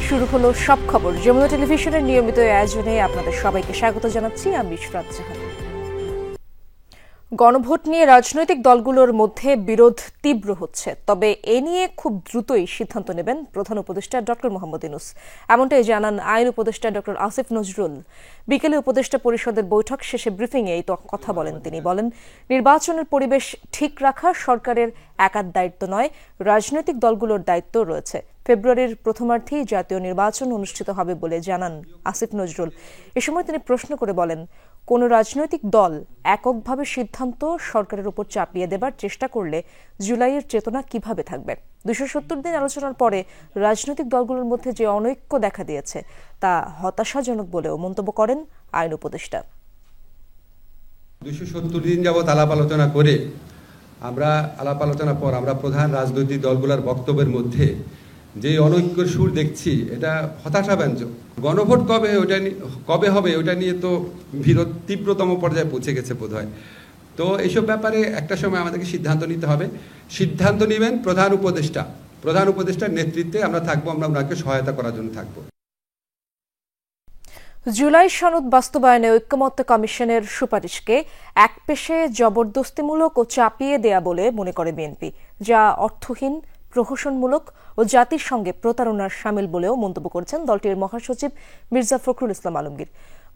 শুরু হলো সব খবর। যমুনা টেলিভিশনের নিয়মিত আয়োজনে আপনাদের সবাইকে স্বাগত জানাচ্ছি আমি ইশরাত জাহান। গণভোট নিয়ে রাজনৈতিক দলগুলোর মধ্যে বিরোধ তীব্র হচ্ছে, তবে এ নিয়ে খুব দ্রুতই সিদ্ধান্ত নেবেন প্রধান উপদেষ্টা ডক্টর মোহাম্মদ ইউনূস। এমনটাই জানান আইন উপদেষ্টা ডক্টর আসিফ নজরুল। বিকেলে উপদেষ্টা পরিষদের বৈঠক শেষে ব্রিফিংয়ে এই কথা বলেন তিনি। বলেন, নির্বাচনের পরিবেশ ঠিক রাখা সরকারের একার দায়িত্ব নয়, রাজনৈতিক দলগুলোর দায়িত্ব রয়েছে। ফেব্রুয়ারির প্রথমার্ধেই জাতীয় নির্বাচন অনুষ্ঠিত হবে বলে জানান আসিফ নজরুল। এ সময় তিনি প্রশ্ন করে বলেন, কোন রাজনৈতিক দল এককভাবে সিদ্ধান্ত সরকারের উপর চাপিয়ে দেবার চেষ্টা করলে জুলাইয়ের চেতনা কিভাবে থাকবে? 270 দিন আলোচনার পরে রাজনৈতিক দলগুলোর মধ্যে যে অনৈক্য দেখা দিয়েছে তা হতাশাজনক বলেও মন্তব্য করেন আইন উপদেষ্টা। 270 দিন যাবৎ আলাপ আলোচনা করে আমরা প্রধান রাজনৈতিক দলগুলোর বক্তব্যের মধ্যে যে অনৈক্যের সুর দেখছি, এটা হতাশাব্যঞ্জক। গণভোট কবে হবে ওটা নিয়ে তো বিরোধ তীব্রতম পর্যায়ে পৌঁছে গেছে বোধহয়। তো এইসব ব্যাপারে একটা সময় আমাদেরকে সিদ্ধান্ত নিতে হবে। সিদ্ধান্ত নেবেন প্রধান উপদেষ্টার নেতৃত্বে আমরা থাকবো, আমরা ওনাকে সহায়তা করার জন্য থাকবো। জুলাই সনদ বাস্তবায়নে ঐক্যমত্য কমিশনের সুপারিশকে একপেশে জবরদস্তিমূলক ও চাপিয়ে দেয়া বলে মনে করে বিএনপি, যা অর্থহীন, প্রহসনমূলক ও জাতির সঙ্গে প্রতারণার শামিল বলেও মন্তব্য করেছেন দলটির মহাসচিব মির্জা ফখরুল ইসলাম আলমগীর।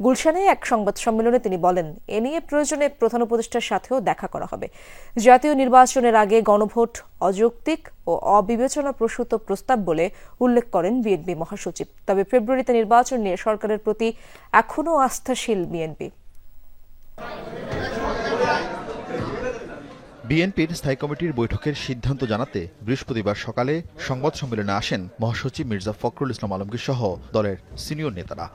গুলশানে এক সংবাদ সম্মেলনে তিনি বলেন, এ নিয়ে প্রয়োজনে প্রধান উপদেষ্টার সাথেও দেখা করা হবে। জাতীয় নির্বাচনের আগে গণভোট অযৌক্তিক ও অবিবেচনাপ্রসূত প্রস্তাব বলে উল্লেখ করেন বিএনপি মহাসচিব। তবে ফেব্রুয়ারিতে নির্বাচন নিয়ে সরকারের প্রতি এখনও আস্থাশীল বিএনপি। বিএনপির স্থায়ী কমিটির বৈঠকের সিদ্ধান্ত জানাতে বৃহস্পতিবার সকালে সংবাদ সম্মেলনে আসেন মহাসচিব মির্জা ফখরুল ইসলাম আলমগীর সহ দলের সিনিয়র নেতারা।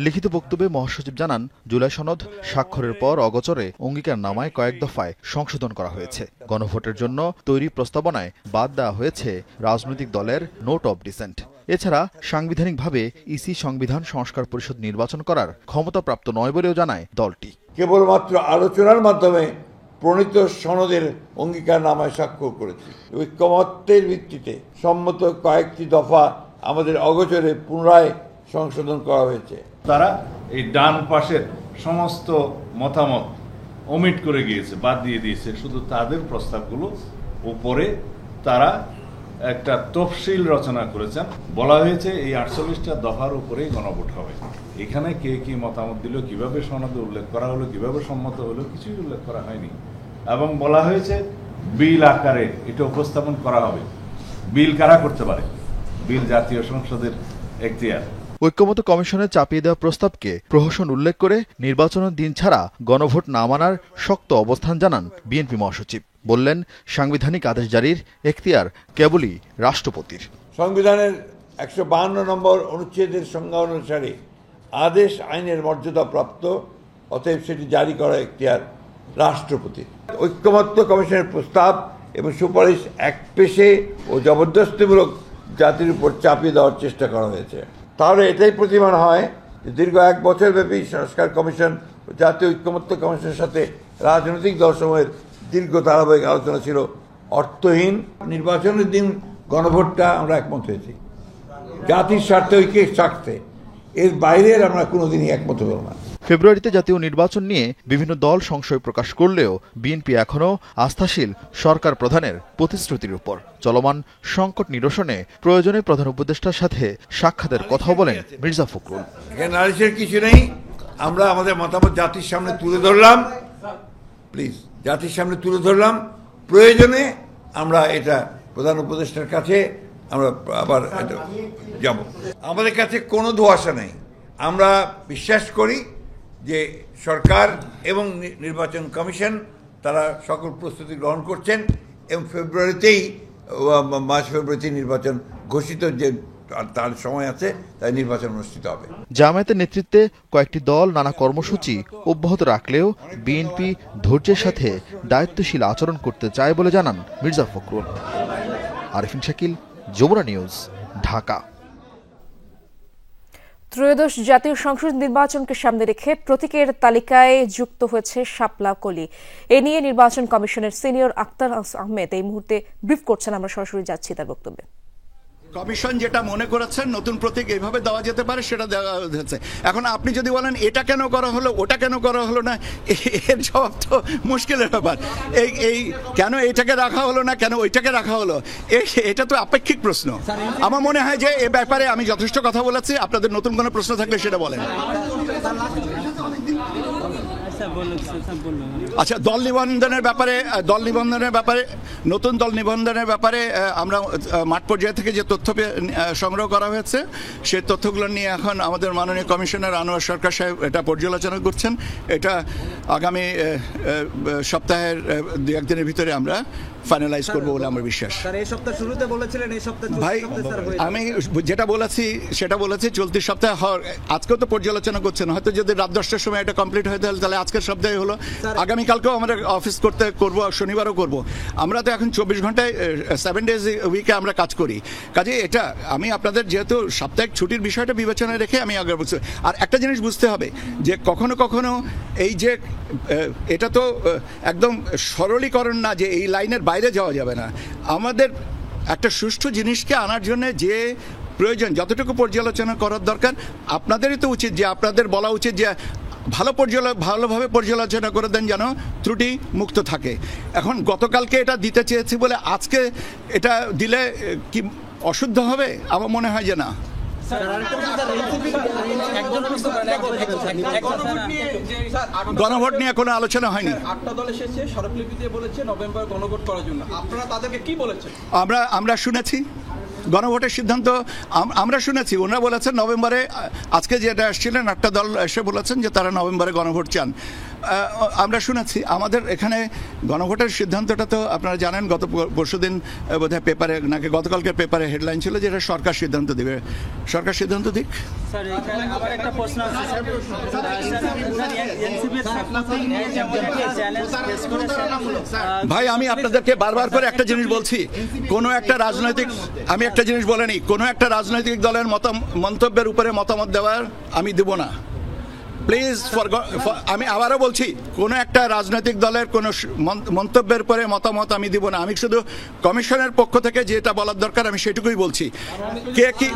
লিখিত বক্তব্যে মহাসচিব জানান, জুলাই সনদ স্বাক্ষরের পর অগোচরে অঙ্গীকারনামায় কয়েক দফায় সংশোধন করা হয়েছে। গণভোটের জন্য তৈরি প্রস্তাবনায় বাদ দেওয়া হয়েছে রাজনৈতিক দলের নোট অব ডিসেন্ট। এছাড়া সাংবিধানিকভাবে ইসি সংবিধান সংস্কার পরিষদ নির্বাচন করার ক্ষমতাপ্রাপ্ত নয় বলেও জানায় দলটি। কেবলমাত্র আলোচনার মাধ্যমে প্রণীত সনদের অঙ্গীকারনামায় স্বাক্ষর করেছে। ঐক্যমত্যের ভিত্তিতে সম্মত কয়েকটি দফা আমাদের অগোচরে পুনরায় সংশোধন করা হয়েছে। তারা এই ডান পাশের সমস্ত মতামত ওমিট করে গিয়েছে, বাদ দিয়ে দিয়েছে। শুধু তাদের প্রস্তাবগুলো উপরে তারা একটা তফসিল রচনা করেছেন। বলা হয়েছে এই 48টা দফার উপরেই গণভোট হবে। এখানে কে কি মতামত দিল, কিভাবে সনদে উল্লেখ করা হলো, কিভাবে সম্মত হলো, কিছুই উল্লেখ করা হয়নি। এবং বলা হয়েছে বিল আকারে এটা উপস্থাপন করা হবে। বিল কারা করতে পারে? বিল জাতীয় সংসদের এখতিয়ার। ঐক্যমত্য কমিশনের চাপিয়ে দেওয়া প্রস্তাবকে প্রহসন উল্লেখ করে নির্বাচনের দিন ছাড়া গণভোট না মানার শক্ত অবস্থান জানান বিএনপি মহাসচিব। বললেন, সাংবিধানিক আদেশ জারির এখতিয়ার কেবলই রাষ্ট্রপতির। সংবিধানের 152 নম্বর অনুচ্ছেদের সংজ্ঞা অনুসারে আদেশ আইনের মর্যাদা প্রাপ্ত, অতএব সেটি জারি করা এখতিয়ার রাষ্ট্রপতির। ঐক্যমত্য কমিশনের প্রস্তাব এবং সুপারিশ একপেশে ও জবরদস্তিমূলক জাতির উপর চাপিয়ে দেওয়ার চেষ্টা করা হয়েছে। তাহলে এটাই প্রতিমান হয় যে দীর্ঘ 1 বছর ব্যাপী সংস্কার কমিশন ও জাতীয় ঐক্যমত্য কমিশনের সাথে রাজনৈতিক দলসমূহের দীর্ঘ ধারাবাহিক আলোচনা ছিল অর্থহীন। নির্বাচনের দিন গণভোটটা আমরা একমত হয়েছি জাতির স্বার্থে, ঐক্যের স্বার্থে। এর বাইরের আমরা কোনোদিনই একমত হব না। ফেব্রুয়ারিতে জাতীয় নির্বাচন নিয়ে বিভিন্ন দল সংশয় প্রকাশ করলেও বিএনপি এখনও আস্থাশীল সরকার প্রধানের প্রতিশ্রুতির উপর। চলমান সংকট নিরসনে প্রয়োজনে প্রধান উপদেষ্টার সাথে সাক্ষাতের কথাও বলেন মির্জা ফখরুল। এখানে নালিশের কিছু নেই। আমরা আমাদের মতামত জাতির সামনে তুলে ধরলাম, জাতির সামনে তুলে ধরলাম। প্রয়োজনে আমরা এটা প্রধান উপদেষ্টার কাছে আমরা আবার যাব। আমাদের কাছে কোনো ধোঁয়াশা নেই। আমরা বিশ্বাস করি যে সরকার এবং নির্বাচন কমিশন তারা সকল প্রস্তুতি গ্রহণ করছেন এবং মার্চ ফেব্রুয়ারিতে নির্বাচন ঘোষিত যে তার সময় আছে, তাই নির্বাচন অনুষ্ঠিত হবে। জামায়াতের নেতৃত্বে কয়েকটি দল নানা কর্মসূচি অব্যাহত রাখলেও বিএনপি ধৈর্যের সাথে দায়িত্বশীল আচরণ করতে চায় বলে জানান মির্জা ফখরুল। আরিফিন শাকিল, যমুনা নিউজ, ঢাকা। ত্রয়োদশ জাতীয় সংসদ নির্বাচনকে সামনে রেখে প্রতীকের তালিকায় যুক্ত হয়েছে শাপলা কলি। এ নিয়ে নির্বাচন কমিশনের সিনিয়র আক্তার আহমেদ এই মুহূর্তে ব্রিফ করছেন। আমরা সরাসরি যাচ্ছি তার বক্তব্যে। কমিশন যেটা মনে করেছেন নতুন প্রতীক এইভাবে দেওয়া যেতে পারে সেটা দেওয়া হয়েছে। এখন আপনি যদি বলেন এটা কেন করা হলো, ওটা কেন করা হলো না, এর জবাব তো মুশকিলের ব্যাপার। এই কেন এইটাকে রাখা হলো না, কেন ওইটাকে রাখা হলো, এটা তো আপেক্ষিক প্রশ্ন। আমার মনে হয় যে এ ব্যাপারে আমি যথেষ্ট কথা বলেছি। আপনাদের নতুন কোনো প্রশ্ন থাকলে সেটা বলেন। আচ্ছা, দল নিবন্ধনের ব্যাপারে নতুন দল নিবন্ধনের ব্যাপারে আমরা মাঠ পর্যায়ে থেকে যে তথ্য সংগ্রহ করা হয়েছে সেই তথ্যগুলো নিয়ে এখন আমাদের মাননীয় কমিশনার আনোয়ার সরকার সাহেব এটা পর্যালোচনা করছেন। এটা আগামী সপ্তাহের 2-1 দিনের ভিতরে আমরা ফাইনালাইজ করবো বলে আমার বিশ্বাস। ভাই, আমি যেটা বলেছি সেটা বলেছি, চলতি সপ্তাহে আজকেও তো পর্যালোচনা করছেন, হয়তো যদি রাত 10টার সময় এটা কমপ্লিট হয়ে তাহলে আজকের সপ্তাহে হলো, আগামীকালকেও আমরা অফিস করবো, শনিবারও করব। আমরা তো এখন 24 ঘন্টায় 7 ডেজ উইকে আমরা কাজ করি। কাজে এটা আমি আপনাদের যেহেতু সাপ্তাহিক ছুটির বিষয়টা বিবেচনায় রেখে আমি আগে বলছি। আর একটা জিনিস বুঝতে হবে যে কখনো কখনো এই যে এটা তো একদম সরলীকরণ না যে এই লাইনের বাইরে যাওয়া যাবে না। আমাদের একটা সুষ্ঠু জিনিসকে আনার জন্য যে প্রয়োজন, যতটুকু পর্যালোচনা করার দরকার, আপনাদেরই তো উচিত যে আপনাদের বলা উচিত যে ভালোভাবে পর্যালোচনা করে দেন যেন ত্রুটি মুক্ত থাকে। এখন গতকালকে এটা দিতে চেয়েছি বলে আজকে এটা দিলে কি অশুদ্ধ হবে? আমার মনে হয় যে না। গণভোট নিয়ে কোনো আলোচনা হয়নি। 8টা দল এসেছে, স্মারকলিপিতে বলেছে নভেম্বর গণভোট করার জন্য। আপনারা তাদেরকে কি বলেছেন? আমরা শুনেছি গণভোটের সিদ্ধান্ত আমরা শুনেছি। ওনারা বলেছেন নভেম্বরে, আজকে যেটা আসছিলেন 8টা দল এসে বলেছেন যে তারা নভেম্বরে গণভোট চান। আমরা শুনেছি। আমাদের এখানে গণভোটের সিদ্ধান্তটা তো আপনারা জানেন, গত পরশুদিন বোধহয় পেপারে নাকি গতকালকের পেপারে হেডলাইন ছিল যে এটা সরকার সিদ্ধান্ত দেবে। সরকার সিদ্ধান্ত দিক। ভাই, আমি আপনাদেরকে বারবার করে একটা জিনিস বলছি, কোনো একটা রাজনৈতিক, আমি একটা জিনিস বলে নিই, কোনো একটা রাজনৈতিক দলের মন্তব্যের উপরে মতামত দেওয়ার আমি দেব না, প্লিজ। আমি আবারও বলছি, কোনো একটা রাজনৈতিক দলের কোনো মন্তব্যের পরে মতামত আমি দিব না। আমি শুধু কমিশনের পক্ষ থেকে যেটা বলার দরকার আমি সেটুকুই বলছি। কে কি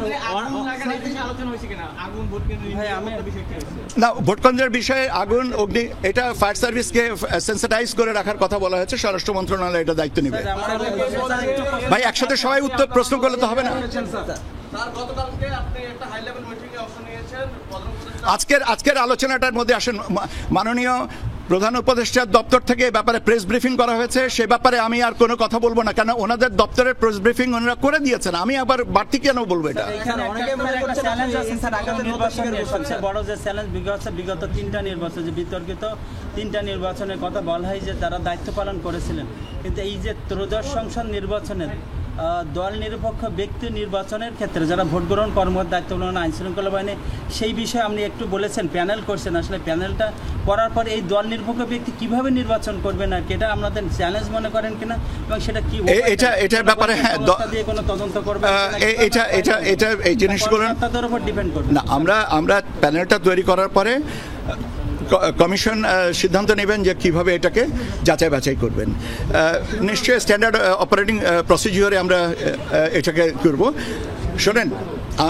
না, ভোটকেন্দ্রের বিষয়ে আগুন অগ্নি, এটা ফায়ার সার্ভিসকে সেন্সিটাইজ করে রাখার কথা বলা হয়েছে, স্বরাষ্ট্র মন্ত্রণালয় এটা দায়িত্ব নেবে। ভাই, একসাথে সবাই উত্তর প্রশ্ন করলে তো হবে না। আজকের আলোচনাটার মধ্যে আসেন, মাননীয় প্রধান উপদেষ্টার দপ্তর থেকে ব্যাপারে প্রেস ব্রিফিং করা হয়েছে, সে ব্যাপারে আমি আর কোনো কথা বলবো না, কেন ওনাদের দপ্তরের প্রেস ব্রিফিং ওনারা করে দিয়েছেন, আমি আবার বাড়তি কেন বলবো? এটা বড় যে চ্যালেঞ্জ বিগত 3টা নির্বাচন, যে বিতর্কিত 3টা নির্বাচনের কথা বলা হয় যে তারা দায়িত্ব পালন করেছিলেন, কিন্তু এই যে ত্রয়োদশ সংসদ নির্বাচনের দল নিরপেক্ষ ব্যক্তি নির্বাচনের ক্ষেত্রে যারা ভোট গ্রহণ কর্মকর্তার দায়িত্ব পালন আইন শৃঙ্খলা বাহিনী, সেই বিষয়ে আপনি একটু বলেছেন প্যানেল করছেন। আসলে প্যানেলটা করার পরে এই দল নিরপেক্ষ ব্যক্তি কিভাবে নির্বাচন করবেন আর কি, এটা আপনাদের চ্যালেঞ্জ মনে করেন কিনা, এবং সেটা কি এটার ব্যাপারে দিয়ে কোনো তদন্ত করবে, এটা এই জিনিসগুলো তাদের উপর ডিপেন্ড করবে না। আমরা প্যানেলটা তৈরি করার পরে কমিশন সিদ্ধান্ত নেবেন যে কিভাবে এটাকে যাচাই বাছাই করবেন। নিশ্চয়ই স্ট্যান্ডার্ড অপারেটিং প্রসিডিওরে আমরা এটাকে করব। শোনেন,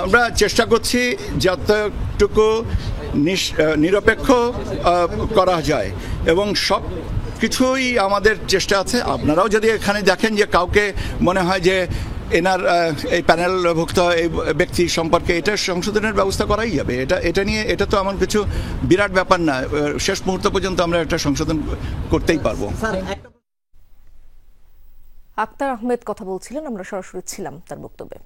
আমরা চেষ্টা করছি যতটুকু নিরপেক্ষ করা যায় এবং সব কিছুই আমাদের চেষ্টা আছে। আপনারাও যদি এখানে দেখেন যে কাউকে মনে হয় যে এনার এই প্যানেলভুক্ত এই ব্যক্তি সম্পর্কে, এটা সংশোধনের ব্যবস্থা করাই যাবে। এটা নিয়ে এটা তো এমন কিছু বিরাট ব্যাপার না, শেষ মুহূর্ত পর্যন্ত আমরা এটা সংশোধন করতেই পারবো। আক্তার আহমেদ কথা বলছিলেন, আমরা সরাসরি ছিলাম তার বক্তব্যে।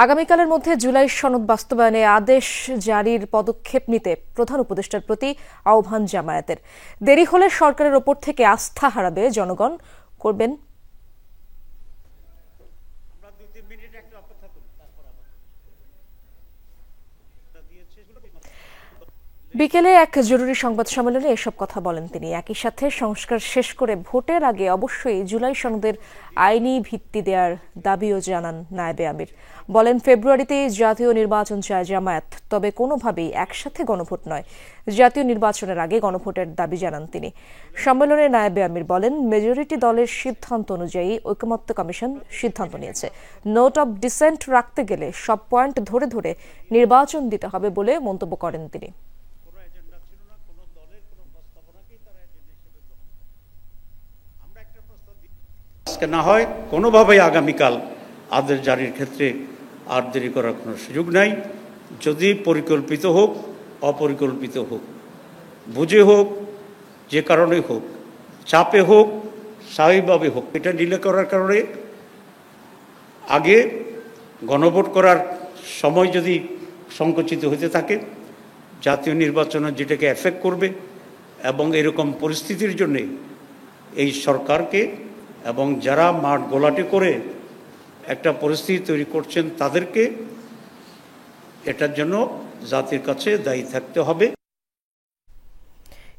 আগামীকালের মধ্যে জুলাই সনদ বাস্তবায়নে আদেশ জারির পদক্ষেপ নিতে প্রধান উপদেষ্টার প্রতি আহ্বান জামায়াতের। দেরি হলে সরকারের ওপর থেকে আস্থা হারাবে জনগণ, করবেন বিকেলে এক জরুরি সংবাদ সম্মেলনে এসব কথা বলেন তিনি। একই সাথে সংস্কার শেষ করে ভোটের আগে অবশ্যই জুলাই সনদের আইনি ভিত্তি দেওয়ার দাবিও জানান নায়েবে আমির। বলেন, ফেব্রুয়ারিতে জাতীয় নির্বাচন চায় জামায়াত, তবে কোনোভাবেই একসাথে গণভোট নয়। জাতীয় নির্বাচনের আগে গণভোটের দাবি জানান তিনি। সম্মেলনে নায়েবে আমির বলেন, মেজরিটি দলের সিদ্ধান্ত অনুযায়ী ঐকমত্য কমিশন সিদ্ধান্ত নিয়েছে। নোট অব ডিসেন্ট রাখতে গেলে সব পয়েন্ট ধরে ধরে নির্বাচন দিতে হবে বলে মন্তব্য করেন তিনি। না হয় কোনোভাবেই আগামীকাল আদেশ জারির ক্ষেত্রে আর দেরি করার কোনো সুযোগ নাই। যদি পরিকল্পিত হোক, অপরিকল্পিত হোক, বুঝে হোক, যে কারণে হোক, চাপে হোক, স্বাভাবিকভাবে হোক, এটা ডিলে করার কারণে আগে গণভোট করার সময় যদি সংকুচিত হতে থাকে, জাতীয় নির্বাচনে যেটাকে এফেক্ট করবে, এবং এরকম পরিস্থিতির জন্যে এই সরকারকে এবং যারা মাঠ গোলাটি করে একটা পরিস্থিতি তৈরি করছেন তাদেরকে এটার জন্য জাতির কাছে দায়ী থাকতে হবে।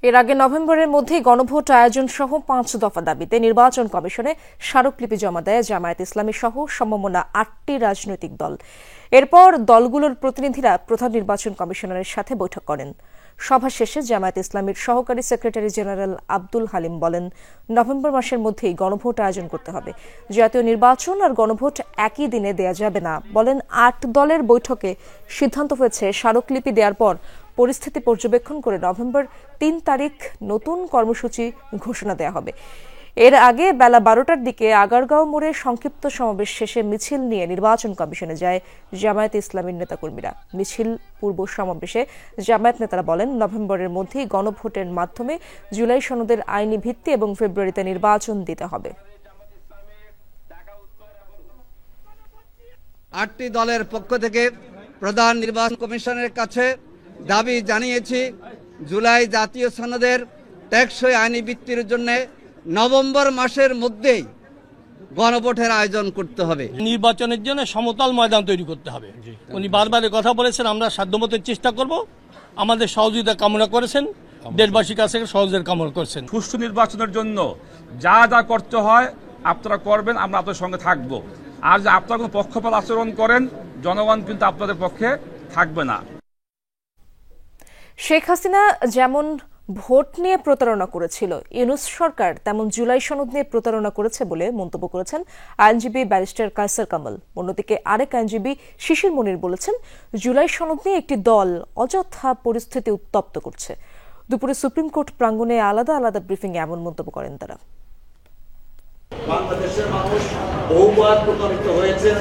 এর আগে নভেম্বরের মধ্যেই গণভোট আয়োজন সহ 5 দফা দাবিতে নির্বাচন কমিশনে স্মারকলিপি জমা দেয় জামায়াত ইসলামী সহ সমমনা 8টি রাজনৈতিক দল। এরপর দলগুলোর প্রতিনিধিরা প্রধান নির্বাচন কমিশনারের সাথে বৈঠক করেন। সভা শেষে জামায়াত ইসলামীর সহকারী সেক্রেটারি জেনারেল আব্দুল হালিম বলেন, নভেম্বর মাসের মধ্যেই গণভোট আয়োজন করতে হবে। জাতীয় নির্বাচন আর গণভোট একই দিনে দেয়া যাবে না। বলেন, 8 দলের বৈঠকে সিদ্ধান্ত হয়েছে স্মারকলিপি দেওয়ার পর পরিস্থিতি পর্যবেক্ষণ করে নভেম্বর 3 তারিখ নতুন কর্মসূচি ঘোষণা দেওয়া হবে। এর আগে বেলা 12টার দিকে আগারগাঁও মোড়ে সংক্ষিপ্ত সমাবেশ শেষে মিছিল নিয়ে নির্বাচন কমিশনে যায় জামায়াত ইসলামীর নেতাকর্মীরা। মিছিল পূর্ব সমাবেশে জামায়াত নেতারা বলেন, নভেম্বরের মধ্যেই গণভোটের মাধ্যমে জুলাই সনদের আইনি ভিত্তি এবং ফেব্রুয়ারিতে নির্বাচন দিতে হবে। 8টি দলের পক্ষ থেকে প্রধান নির্বাচন কমিশনের কাছে দাবি জানিয়েছি, জুলাই জাতীয় সনদের টেকসই আইনি ভিত্তির জন্য নভেম্বর মাসের মধ্যেই গণভোটের আয়োজন করতে হবে। নির্বাচনের জন্য সমতল ময়দান তৈরি করতে হবে। উনি বারবার কথা বলেছেন, আমরা সাধ্যমতো চেষ্টা করব। আমাদের সহযোগিতা কামনা করেছেন, দেশবাসীর কাছে সহযোগিতা কামনা করেছেন। সুষ্ঠু নির্বাচনের জন্য যা যা করতে হয় আপনারা করবেন, আমরা আপনাদের সঙ্গে থাকব। আর যে আপনারা কোনো পক্ষপাত আচরণ করেন, জনগণ কিন্তু আপনাদের পক্ষে থাকবে না। শেখ হাসিনা যেমন ভোট নিয়ে প্রতারণা করেছিল, ইউনূস সরকার তেমন জুলাই সনদ নিয়ে প্রতারণা করেছে বলে মন্তব্য করেছেন আইনজীবী ব্যারিস্টার কায়সার কামাল। অন্যদিকে আরেক আইনজীবী শিশির মনির বলেছেন, জুলাই সনদ নিয়ে একটি দল অযথা পরিস্থিতি উত্তপ্ত করছে। দুপুরে সুপ্রিম কোর্ট প্রাঙ্গণে আলাদা আলাদা ব্রিফিংয়ে এমন মন্তব্য করেন তারা। বাংলাদেশের মানুষ বহুবার প্রতারিত হয়েছে,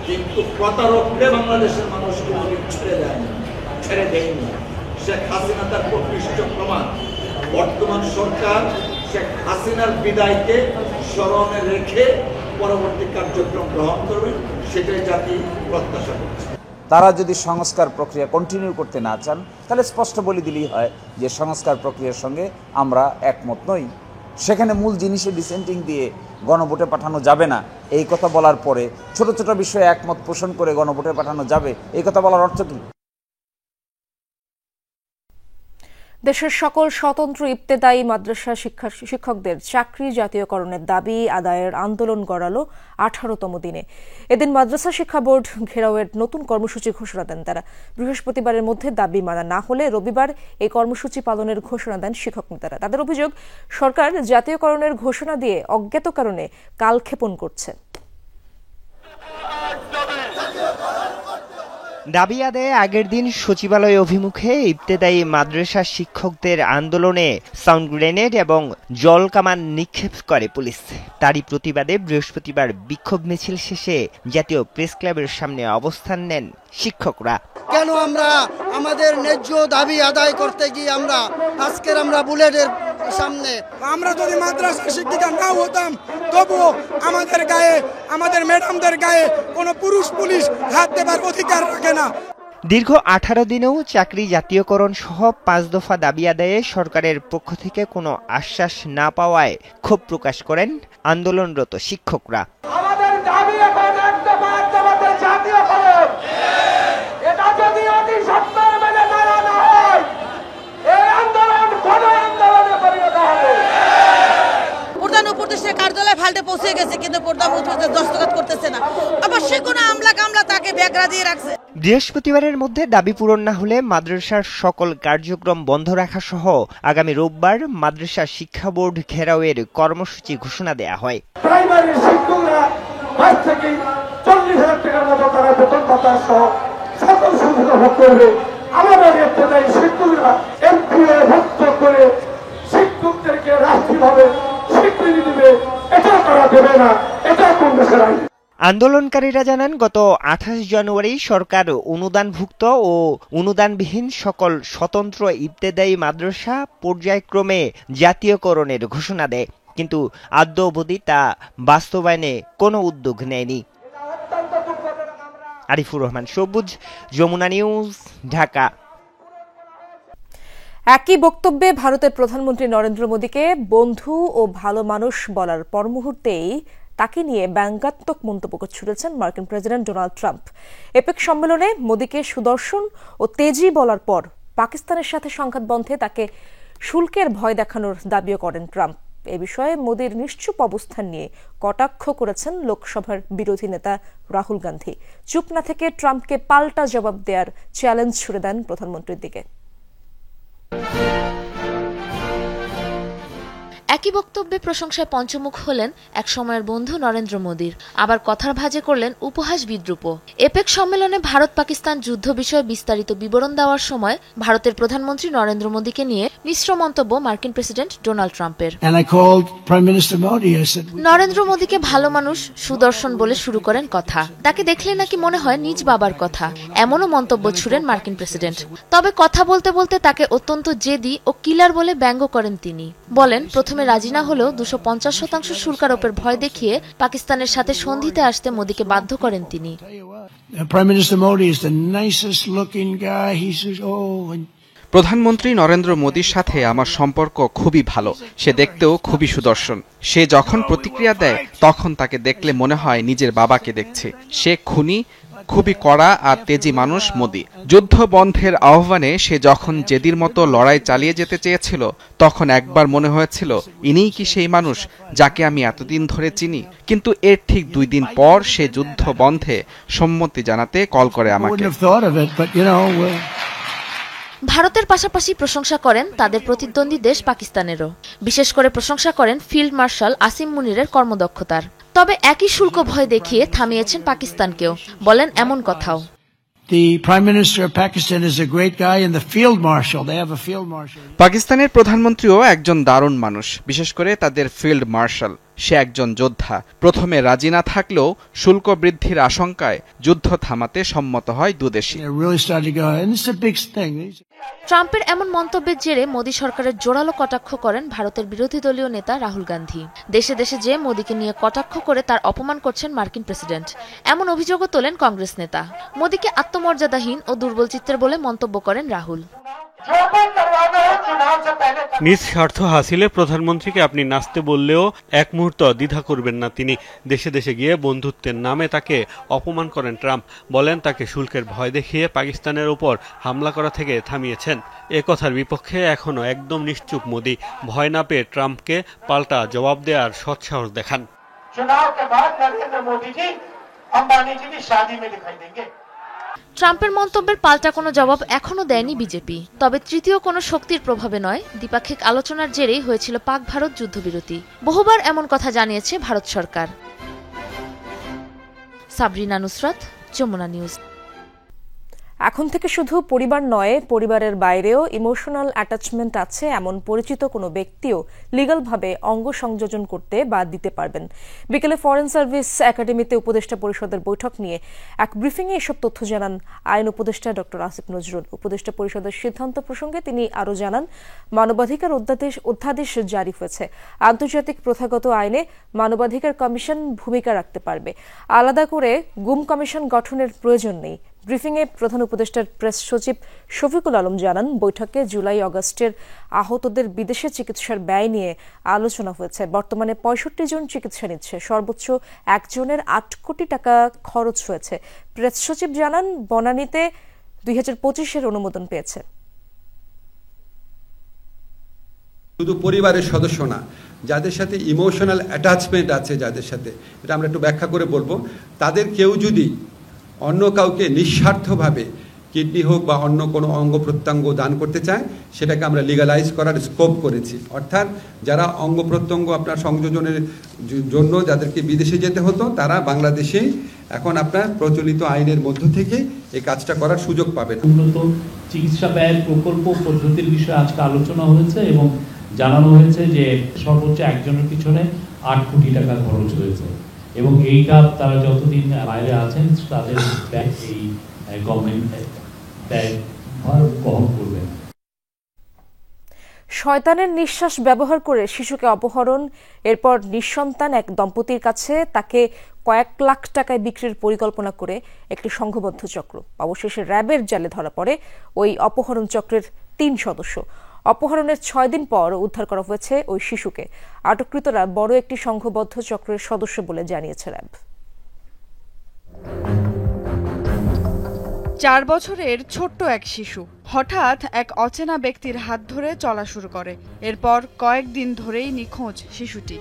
কিন্তু প্রতারককে বাংলাদেশের মানুষ কোনোদিন ছেড়ে দেয়নি। শেখ হাসিনা তার প্রকৃষ্ট প্রমাণ। বর্তমান সরকার শেখ হাসিনার বিদায়কে স্মরণে রেখে পরবর্তী কার্যক্রম গ্রহণ করবে, সেটাই জাতি প্রত্যাশা করছে। তারা যদি সংস্কার প্রক্রিয়া কন্টিনিউ করতে না চান, তাহলে স্পষ্ট বলে দিলেই হয় যে সংস্কার প্রক্রিয়ার সঙ্গে আমরা একমত নই। সেখানে মূল জিনিসে ডিসেন্টিং দিয়ে গণভোটে পাঠানো যাবে না এই কথা বলার পরে ছোট ছোট বিষয়ে একমত পোষণ করে গণভোটে পাঠানো যাবে, এই কথা বলার অর্থ কী? দেশের সকল স্বতন্ত্র ইবতেদায়ী মাদ্রাসা শিক্ষকদের চাকরি জাতীয়করণের দাবি আদায়ের আন্দোলন গড়ালো 18তম দিনে। এদিন মাদ্রাসা শিক্ষা বোর্ড ঘেরাওয়ের নতুন কর্মসূচি ঘোষণা দেন তারা। বৃহস্পতিবারের মধ্যে দাবি মানা না হলে রবিবার এই কর্মসূচি পালনের ঘোষণা দেন শিক্ষক নেতারা। তাদের অভিযোগ, সরকার জাতীয়করণের ঘোষণা দিয়ে অজ্ঞাত কারণে কালক্ষেপণ করছে। দাবি আদায়ে আগের দিন সচিবালয় অভিমুখে ইবতেদায়ী মাদ্রাসা শিক্ষকদের আন্দোলনে সাউন্ড গ্রেনেড এবং জল কামান নিক্ষেপ করে পুলিশ। তারই প্রতিবাদে বৃহস্পতিবার বিক্ষোভ মিছিল শেষে জাতীয় প্রেস ক্লাবের সামনে অবস্থান নেন শিক্ষকরা। কেন আমরা আমাদের ন্যায্য দাবি আদায় করতে গিয়ে আমরা বুলেটের সামনে, আমরা যদি মাদ্রাসা শিক্ষিকা না হতাম তবুও আমাদের গায়ে, আমাদের ম্যাডামদের গায়ে কোনো পুরুষ পুলিশ হাত দেবার অধিকার রাখে না। দীর্ঘ 18 দিনেও চাকরি জাতীয়করণ সহ 5 দফা দাবি আদায়ে সরকারের পক্ষ থেকে কোনো আশ্বাস না পাওয়ায় ক্ষোভ প্রকাশ করেন আন্দোলনরত শিক্ষকরা। আমাদের দাবি এখন একদম জাতীয়করণ। এটা যদি অতি সত্বর মেনে না হয় হলটে পৌঁছে গেছে, কিন্তু প্রধানমন্ত্রী দস্তখত করতেছে না। অবশ্যই কোনো আমলা কামলা তাকে বেগরা দিয়ে রাখছে। বৃহস্পতিবারের মধ্যে দাবি পূরণ না হলে মাদ্রাসার সকল কার্যক্রম বন্ধ রাখা সহ আগামী রোববার মাদ্রাসা শিক্ষা বোর্ড ঘেরাওয়ের কর্মসূচি ঘোষণা দেয়া হয়। প্রাইমারি শিক্ষকরা 22 থেকে 40,000 টাকার মতো তারা বেতন ভাতা সহ সকল সুবিধা ভোগ করবে। আমাদের ইবতেদায়ী শিক্ষকরা এমপিও ভুক্ত করে শিক্ষকদেরকে রাষ্ট্রীয়ভাবে স্বীকৃতি দিবে, এটা তারা দেবে না, এটা কোন দেশের আইন। আন্দোলনকারীরা জানান গত 28 জানুয়ারি সরকার অনুদানভুক্ত ও অনুদানবিহীন সকল স্বতন্ত্র ইবতেদায়ী মাদ্রাসা পর্যায়ক্রমে জাতীয়করণের ঘোষণা দেয়, কিন্তু আদ্য অবধি তা বাস্তবায়নে কোনো উদ্যোগ নেয়নি। আরিফুর রহমান সবুজ, যমুনা নিউজ, ঢাকা। একই বক্তব্যে ভারতের প্রধানমন্ত্রী নরেন্দ্র মোদীকে বন্ধু ও ভালো মানুষ বলার পর মুহূর্তেই তাকে নিয়ে ব্যঙ্গাত্মক মন্তব্য ছুড়েছেন মার্কিন প্রেসিডেন্ট ডোনাল্ড ট্রাম্প। এপেক সম্মেলনে মোদীকে সুদর্শন ও তেজি বলার পর পাকিস্তানের সাথে সংঘাত বন্ধে তাকে শুল্কের ভয় দেখানোর দাবিও করেন ট্রাম্প। এ বিষয়ে মোদীর নিশ্চুপ অবস্থান নিয়ে কটাক্ষ করেছেন লোকসভার বিরোধী নেতা রাহুল গান্ধী। চুপ না থেকে ট্রাম্পকে পাল্টা জবাব দেওয়ার চ্যালেঞ্জ ছুড়ে দেন প্রধানমন্ত্রীর দিকে। একই বক্তব্যে প্রশংসায় পঞ্চমুখ হলেন এক সময়ের বন্ধু নরেন্দ্র মোদীর, আবার কথার ভাঁজে করলেন উপহাস বিদ্রূপ। এপেক সম্মেলনে ভারত পাকিস্তান যুদ্ধ বিষয়ে বিস্তারিত বিবরণ দেওয়ার সময় ভারতের প্রধানমন্ত্রী নরেন্দ্র মোদীকে নিয়ে মিশ্র মন্তব্য মার্কিন প্রেসিডেন্ট ডোনাল্ড ট্রাম্পের। নরেন্দ্র মোদীকে ভালো মানুষ, সুদর্শন বলে শুরু করেন কথা। তাকে দেখলে নাকি মনে হয় নিজ বাবার কথা, এমনও মন্তব্য ছুড়েন মার্কিন প্রেসিডেন্ট। তবে কথা বলতে বলতে তাকে অত্যন্ত জেদি ও কিলার বলে ব্যঙ্গ করেন তিনি। বলেন, প্রথমে রাজি না হলেও 250% শুল্ক আরোপের ভয় দেখিয়ে পাকিস্তানের সাথে সন্ধিতে আসতে মোদীকে বাধ্য করেন তিনি। প্রধানমন্ত্রী নরেন্দ্র মোদীর সাথে আমার সম্পর্ক খুবই ভালো। সে দেখতেও খুবই সুদর্শন। সে যখন প্রতিক্রিয়া দেয় তখন তাকে দেখলে মনে হয় নিজের বাবাকে দেখছে। সে খুনি, খুবই কড়া আর তেজি মানুষ মোদী। যুদ্ধ বন্ধের আহ্বানে সে যখন জেদির মতো লড়াই চালিয়ে যেতে চেয়েছিল তখন একবার মনে হয়েছিল ইনিই কি সেই মানুষ যাকে আমি এতদিন ধরে চিনি। কিন্তু এর ঠিক 2 দিন পর সে যুদ্ধ বন্ধে সম্মতি জানাতে কল করে আমাকে। ভারতের পাশাপাশি প্রশংসা করেন তাদের প্রতিদ্বন্দ্বী দেশ পাকিস্তানেরও। বিশেষ করে প্রশংসা করেন ফিল্ড মার্শাল আসিম মুনিরের কর্মদক্ষতার। তবে একই শুল্ক ভয় দেখিয়ে থামিয়েছেন পাকিস্তানকেও। বলেন এমন কথাও, পাকিস্তানের প্রধানমন্ত্রীও একজন দারুণ মানুষ, বিশেষ করে তাদের ফিল্ড মার্শাল। সে একজন যোদ্ধা। প্রথমে রাজি না থাকলেও শুল্ক বৃদ্ধির আশঙ্কায় যুদ্ধ থামাতে সম্মত হয় দুদেশই। ট্রাম্পের এমন মন্তব্যের জেরে মোদী সরকারের জোরালো কটাক্ষ করেন ভারতের বিরোধী দলীয় নেতা রাহুল গান্ধী। দেশে দেশে যে মোদীকে নিয়ে কটাক্ষ করে তার অপমান করছেন মার্কিন প্রেসিডেন্ট, এমন অভিযোগও তোলেন কংগ্রেস নেতা। মোদীকে আত্মমর্যাদাহীন ও দুর্বল চিত্রের বলে মন্তব্য করেন রাহুল। নিজ স্বার্থ হাসিলে প্রধানমন্ত্রীকে আপনি নাচতে বললেও এক মুহূর্ত দ্বিধা করবেন না তিনি। দেশে দেশে গিয়ে বন্ধুত্বের নামে তাকে অপমান করেন ট্রাম্প। বলেন তাকে শুল্কের ভয় দেখিয়ে পাকিস্তানের উপর হামলা করা থেকে থামিয়েছেন। এ কথার বিপক্ষে এখনো একদম নিশ্চুপ মোদী। ভয় না পেয়ে ট্রাম্পকে পাল্টা জবাব দেওয়ার সৎসাহস দেখান। ট্রাম্পের মন্তব্যের পাল্টা কোনো জবাব এখনো দেয়নি বিজেপি। তবে তৃতীয় কোনো শক্তির প্রভাবে নয়, দ্বিপাক্ষিক আলোচনার জেরেই হয়েছিল পাক ভারত যুদ্ধবিরতি। বহুবার এমন কথা জানিয়েছে ভারত সরকার। সাবরিনা নুসরাত, যমুনা নিউজ। এখন থেকে শুধু পরিবার নয়, পরিবারের বাইরেও ইমোশনাল অ্যাটাচমেন্ট আছে এমন পরিচিত কোনো ব্যক্তিও লিগ্যালভাবে অঙ্গ সংযোজন করতে বা দিতে পারবেন। বিকেলে ফরেন সার্ভিস একাডেমিতে উপদেষ্টা পরিষদের বৈঠক নিয়ে এক ব্রিফিংয়ে এসব তথ্য জানান আইন উপদেষ্টা ডক্টর আসিফ নজরুল। উপদেষ্টা পরিষদের সিদ্ধান্ত প্রসঙ্গে তিনি আরও জানান, মানবাধিকার অধ্যাদেশ জারি হয়েছে। আন্তর্জাতিক প্রথাগত আইনে মানবাধিকার কমিশন ভূমিকা রাখতে পারবে। আলাদা করে গুম কমিশন গঠনের প্রয়োজন নেই। ব্রিফিংয়ে প্রধান উপদেষ্টার প্রেস সচিব শফিকুল আলম জানান, বৈঠকে জুলাই আগস্টের আহতদের বিদেশে চিকিৎসার ব্যয় নিয়ে আলোচনা হয়েছে। বর্তমানে 65 জন চিকিৎসা নিচ্ছে। সর্বোচ্চ একজনের 8 কোটি টাকা খরচ হয়েছে। প্রেস সচিব জানান, বনানীতে 2025-এর অনুমোদন পেয়েছে। শুধু পরিবারের সদস্য না, যাদের সাথে ইমোশনাল অ্যাটাচমেন্ট আছে, যাদের সাথে, এটা আমরা একটু ব্যাখ্যা করে বলবো, তাদের কেউ যদি অন্য কাউকে নিঃস্বার্থভাবে কিডনি হোক বা অন্য কোনো অঙ্গ প্রত্যঙ্গ দান করতে চায়, সেটাকে আমরা লিগালাইজ করার স্কোপ করেছি। অর্থাৎ যারা অঙ্গ প্রত্যঙ্গ আপনার সংযোজনের জন্য যাদেরকে বিদেশে যেতে হতো, তারা বাংলাদেশে এখন আপনার প্রচলিত আইনের মধ্য থেকে এই কাজটা করার সুযোগ পাবেন। উন্নত চিকিৎসা ব্যয় প্রকল্প পদ্ধতির বিষয়ে আজকে আলোচনা হয়েছে এবং জানানো হয়েছে যে সর্বোচ্চ একজনের পিছনে 8 কোটি টাকা খরচ হয়েছে এবং এইটা তারা যতদিন বাইরে আছেন তাদের এই গভর্নমেন্ট ব্যয় বহন করবে। শয়তানের নিঃশ্বাস ব্যবহার করে শিশুকে অপহরণ, এরপর নিঃসন্তান এক দম্পতির কাছে তাকে কয়েক লাখ টাকায় বিক্রির পরিকল্পনা করে একটি সংঘবদ্ধ চক্র। অবশেষে র্যাবের জালে ধরা পড়ে ওই অপহরণ চক্রের 3 সদস্য। অপহরণের 6 দিন পর উদ্ধার করা হয়েছে ওই শিশুকে। আটককৃতরা বড় একটি সংঘবদ্ধ চক্রের সদস্য বলে জানিয়েছে র্যাব। 4 বছরের ছোট্ট এক শিশু হঠাৎ এক অচেনা ব্যক্তির হাত ধরে চলা শুরু করে। এরপর কয়েকদিন ধরেই নিখোঁজ শিশুটি।